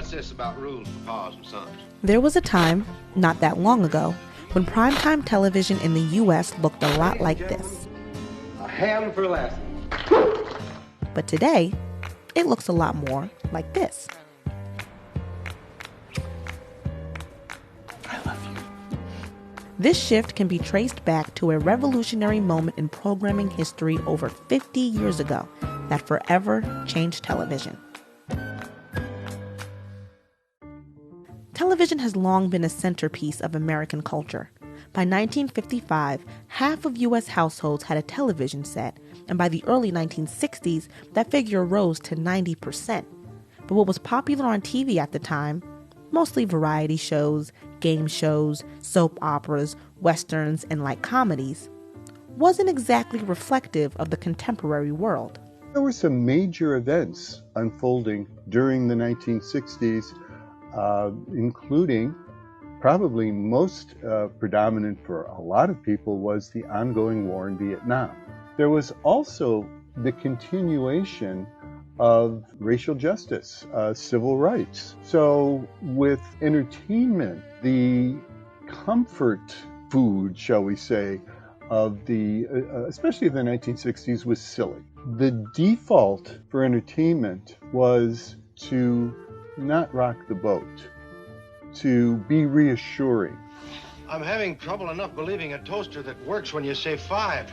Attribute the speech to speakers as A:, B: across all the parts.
A: What's this about rules for pa's and sons?
B: There was a time, not that long ago, when primetime television in the U.S. looked a lot like this.
A: A hand for less.
B: But today, it looks a lot more like this.
C: I love you.
B: This shift can be traced back to a revolutionary moment in programming history over 50 years ago that forever changed television. Television has long been a centerpiece of American culture. By 1955, half of U.S. households had a television set, and by the early 1960s, that figure rose to 90%. But what was popular on TV at the time, mostly variety shows, game shows, soap operas, westerns, and light comedies, wasn't exactly reflective of the contemporary world.
C: There were some major events unfolding during the 1960s, including probably most predominant for a lot of people was the ongoing war in Vietnam. There was also the continuation of racial justice, civil rights. So with entertainment, the comfort food, shall we say, of the, especially the 1960s, was silly. The default for entertainment was to not rock the boat, to be reassuring.
A: I'm having trouble enough believing a toaster that works when you say 5.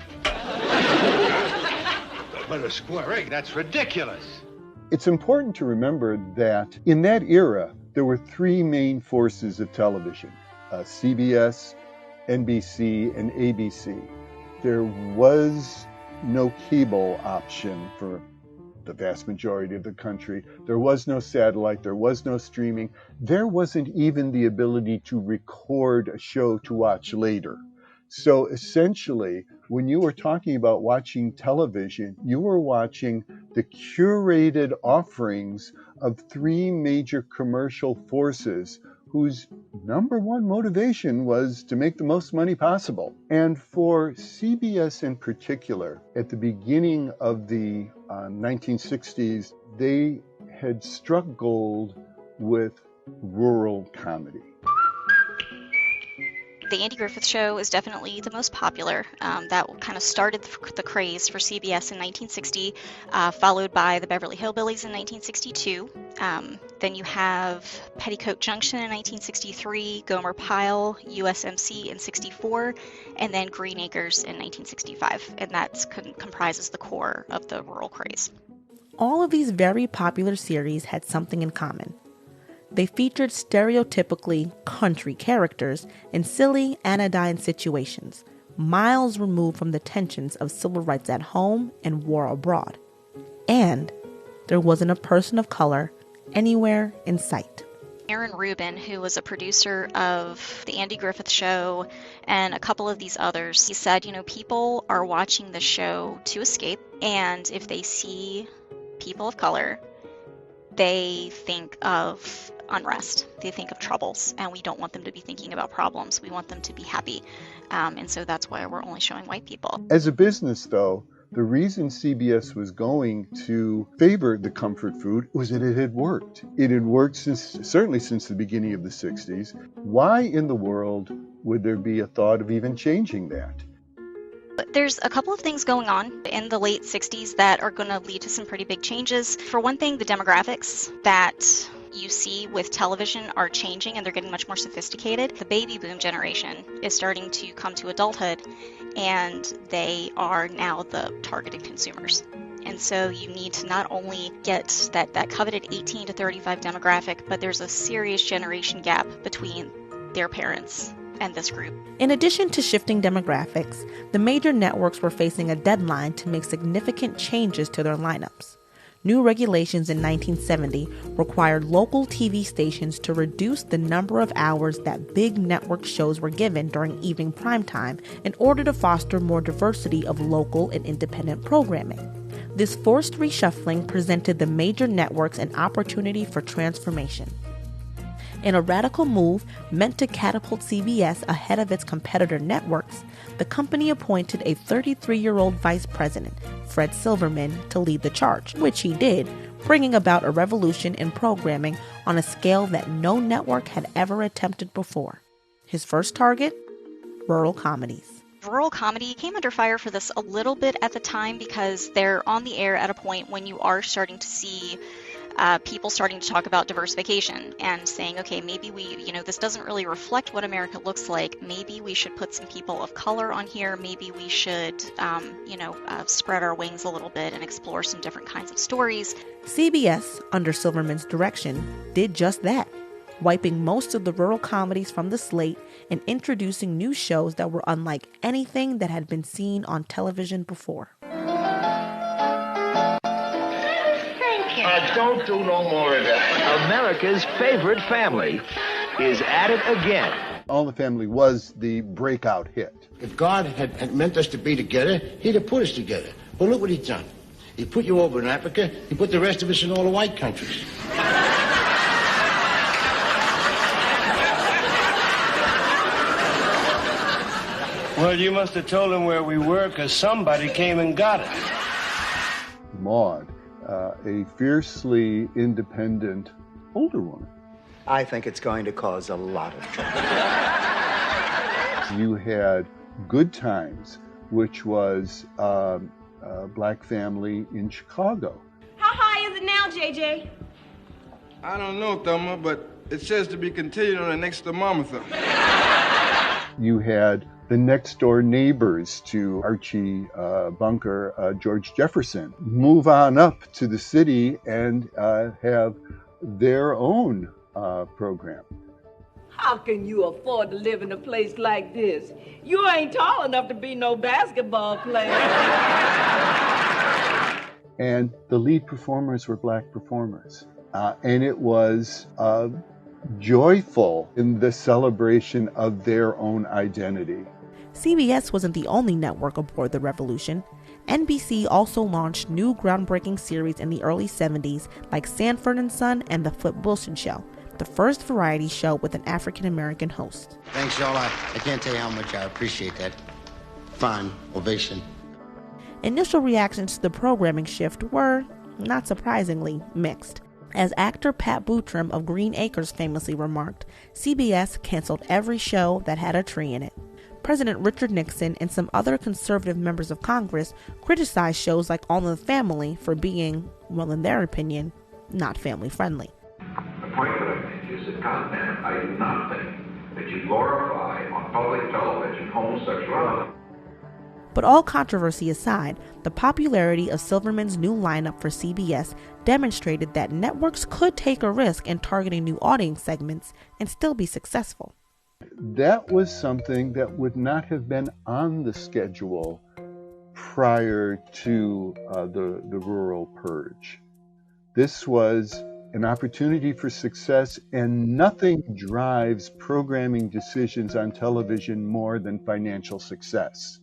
A: But a square egg, that's ridiculous.
C: It's important to remember that in that era, there were three main forces of television, CBS, NBC, and ABC. There was no cable option for the vast majority of the country. There was no satellite, there was no streaming. There wasn't even the ability to record a show to watch later. So essentially, when you were talking about watching television, you were watching the curated offerings of three major commercial forces whose number one motivation was to make the most money possible. And for CBS in particular, at the beginning of the 1960s, they had struck gold with rural comedy.
D: The Andy Griffith Show is definitely the most popular. That kind of started the craze for CBS in 1960, followed by the Beverly Hillbillies in 1962. Then you have Petticoat Junction in 1963, Gomer Pyle, USMC in 64, and then Green Acres in 1965. And that comprises the core of the rural craze.
B: All of these very popular series had something in common. They featured stereotypically country characters in silly, anodyne situations, miles removed from the tensions of civil rights at home and war abroad. And there wasn't a person of color anywhere in sight.
D: Aaron Rubin, who was a producer of The Andy Griffith Show and a couple of these others, he said, people are watching the show to escape, and if they see people of color, they think of unrest. They think of troubles, and we don't want them to be thinking about problems. We want them to be happy. And so that's why we're only showing white people.
C: As a business, though, the reason CBS was going to favor the comfort food was that it had worked. It had worked certainly since the beginning of the 60s. Why in the world would there be a thought of even changing that?
D: There's a couple of things going on in the late 60s that are going to lead to some pretty big changes. For one thing, the demographics that you see with television are changing, and they're getting much more sophisticated. The baby boom generation is starting to come to adulthood, and they are now the targeted consumers. And so you need to not only get that coveted 18 to 35 demographic, but there's a serious generation gap between their parents and this group.
B: In addition to shifting demographics, the major networks were facing a deadline to make significant changes to their lineups. New regulations in 1970 required local TV stations to reduce the number of hours that big network shows were given during evening primetime in order to foster more diversity of local and independent programming. This forced reshuffling presented the major networks an opportunity for transformation. In a radical move meant to catapult CBS ahead of its competitor networks, the company appointed a 33-year-old vice president, Fred Silverman, to lead the charge, which he did, bringing about a revolution in programming on a scale that no network had ever attempted before. His first target? Rural comedies.
D: Rural comedy came under fire for this a little bit at the time because they're on the air at a point when you are starting to see people starting to talk about diversification and saying, okay, maybe this doesn't really reflect what America looks like. Maybe we should put some people of color on here. Maybe we should, spread our wings a little bit and explore some different kinds of stories.
B: CBS, under Silverman's direction, did just that, wiping most of the rural comedies from the slate and introducing new shows that were unlike anything that had been seen on television before.
E: Don't do no more of that.
F: America's favorite family is at it again.
C: All in the Family was the breakout hit.
E: If God had meant us to be together, he'd have put us together. But look what he's done. He put you over in Africa. He put the rest of us in all the white countries.
A: Well, you must have told him where we were, because somebody came and got us.
C: Maud, a fiercely independent older woman.
G: I think it's going to cause a lot of trouble.
C: You had Good Times, which was a black family in Chicago.
H: How high is it now, JJ?
I: I don't know, Thelma, but it says to be continued on the next thermometer.
C: You had the next door neighbors to Archie Bunker, George Jefferson, move on up to the city and have their own program.
H: How can you afford to live in a place like this? You ain't tall enough to be no basketball player.
C: And the lead performers were black performers. And it was joyful in the celebration of their own identity.
B: CBS wasn't the only network aboard the revolution. NBC also launched new groundbreaking series in the early 70s like Sanford and Son and The Flip Wilson Show, the first variety show with an African-American host.
E: Thanks, y'all. I can't tell you how much I appreciate that. Fine ovation.
B: Initial reactions to the programming shift were, not surprisingly, mixed. As actor Pat Buttram of Green Acres famously remarked, CBS canceled every show that had a tree in it. President Richard Nixon and some other conservative members of Congress criticized shows like All in the Family for being, well, in their opinion, not family-friendly.
J: The point that I make is that, goddamn, I do not think that you glorify on public television homosexuality.
B: But all controversy aside, the popularity of Silverman's new lineup for CBS demonstrated that networks could take a risk in targeting new audience segments and still be successful.
C: That was something that would not have been on the schedule prior to the rural purge. This was an opportunity for success, and nothing drives programming decisions on television more than financial success.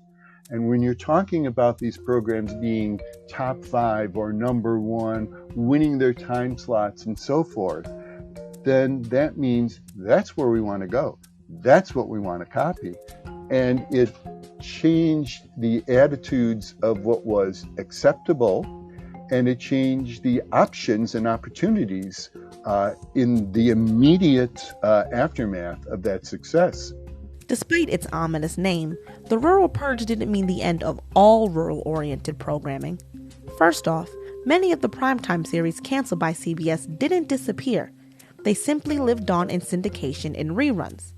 C: And when you're talking about these programs being top 5 or number 1, winning their time slots and so forth, then that means that's where we want to go. That's what we want to copy. And it changed the attitudes of what was acceptable, and it changed the options and opportunities in the immediate aftermath of that success.
B: Despite its ominous name, the Rural Purge didn't mean the end of all rural-oriented programming. First off, many of the primetime series canceled by CBS didn't disappear. They simply lived on in syndication and reruns.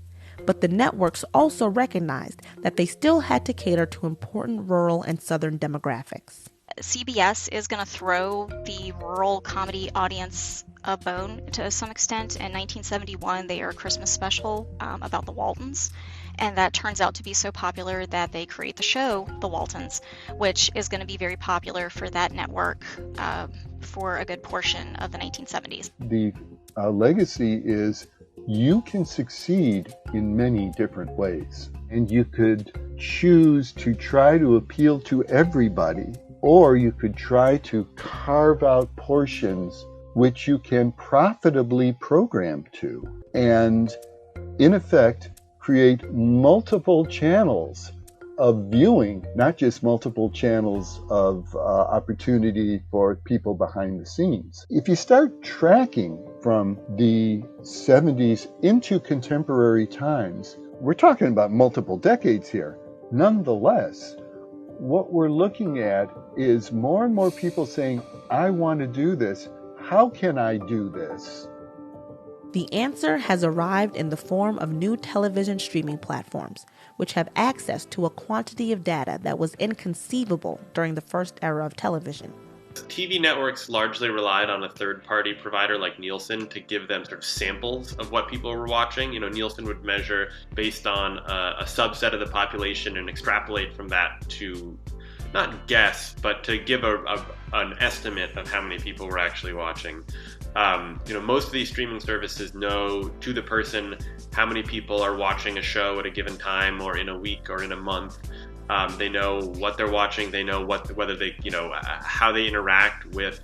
B: But the networks also recognized that they still had to cater to important rural and southern demographics.
D: CBS is going to throw the rural comedy audience a bone to some extent. In 1971, they air a Christmas special about the Waltons, and that turns out to be so popular that they create the show The Waltons, which is going to be very popular for that network for a good portion of the 1970s.
C: The legacy is you can succeed in many different ways, and you could choose to try to appeal to everybody, or you could try to carve out portions which you can profitably program to, and in effect create multiple channels of viewing, not just multiple channels of opportunity for people behind the scenes. If you start tracking from the 70s into contemporary times, we're talking about multiple decades here. Nonetheless, what we're looking at is more and more people saying, I want to do this. How can I do this?
B: The answer has arrived in the form of new television streaming platforms, which have access to a quantity of data that was inconceivable during the first era of television.
K: TV networks largely relied on a third-party provider like Nielsen to give them sort of samples of what people were watching. You know, Nielsen would measure based on a subset of the population and extrapolate from that to not guess, but to give an estimate of how many people were actually watching. Most of these streaming services know to the person how many people are watching a show at a given time or in a week or in a month. They know what they're watching. They know whether they, how they interact with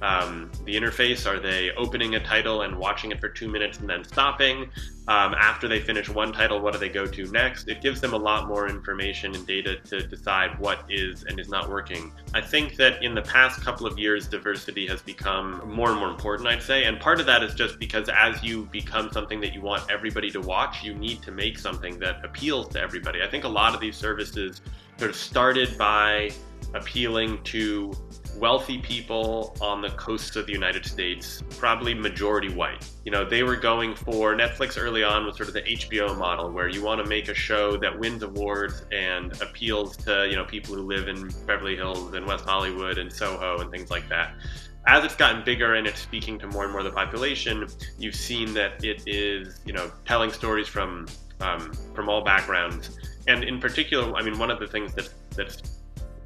K: the interface. Are they opening a title and watching it for 2 minutes and then stopping? After they finish one title, what do they go to next? It gives them a lot more information and data to decide what is and is not working. I think that in the past couple of years, diversity has become more and more important, I'd say. And part of that is just because as you become something that you want everybody to watch, you need to make something that appeals to everybody. I think a lot of these services sort of started by appealing to wealthy people on the coasts of the United States, probably majority white. They were going for, Netflix early on was sort of the HBO model, where you want to make a show that wins awards and appeals to, people who live in Beverly Hills and West Hollywood and Soho and things like that. As it's gotten bigger and it's speaking to more and more of the population, you've seen that it is, telling stories from all backgrounds. And in particular, one of the things that's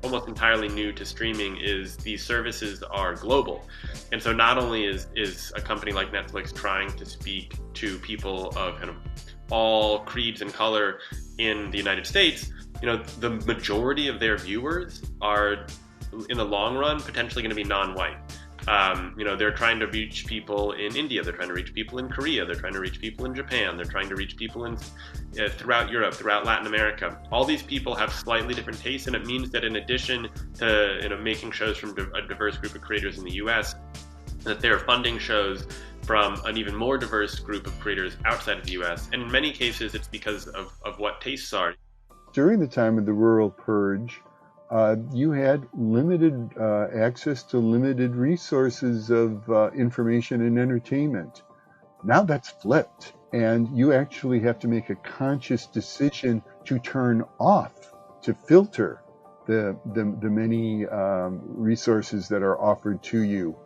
K: almost entirely new to streaming is these services are global. And so not only is a company like Netflix trying to speak to people of kind of all creeds and color in the United States, the majority of their viewers are, in the long run, potentially going to be non-white. They're trying to reach people in India, they're trying to reach people in Korea, they're trying to reach people in Japan, they're trying to reach people in throughout Europe, throughout Latin America. All these people have slightly different tastes, and it means that in addition to making shows from a diverse group of creators in the US, that they're funding shows from an even more diverse group of creators outside of the US. And in many cases, it's because of what tastes are.
C: During the time of the rural purge, you had limited access to limited resources of information and entertainment. Now that's flipped, and you actually have to make a conscious decision to turn off, to filter the many resources that are offered to you.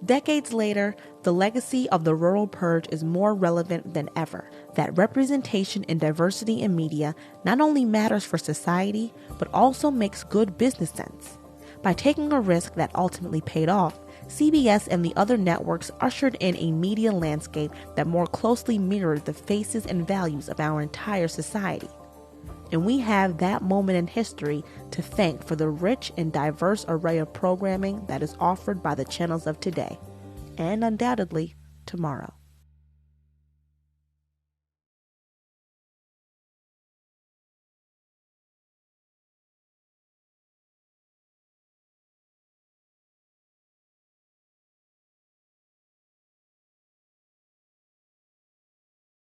B: Decades later, the legacy of the rural purge is more relevant than ever. That representation and diversity in media not only matters for society, but also makes good business sense. By taking a risk that ultimately paid off, CBS and the other networks ushered in a media landscape that more closely mirrored the faces and values of our entire society. And we have that moment in history to thank for the rich and diverse array of programming that is offered by the channels of today, and undoubtedly tomorrow.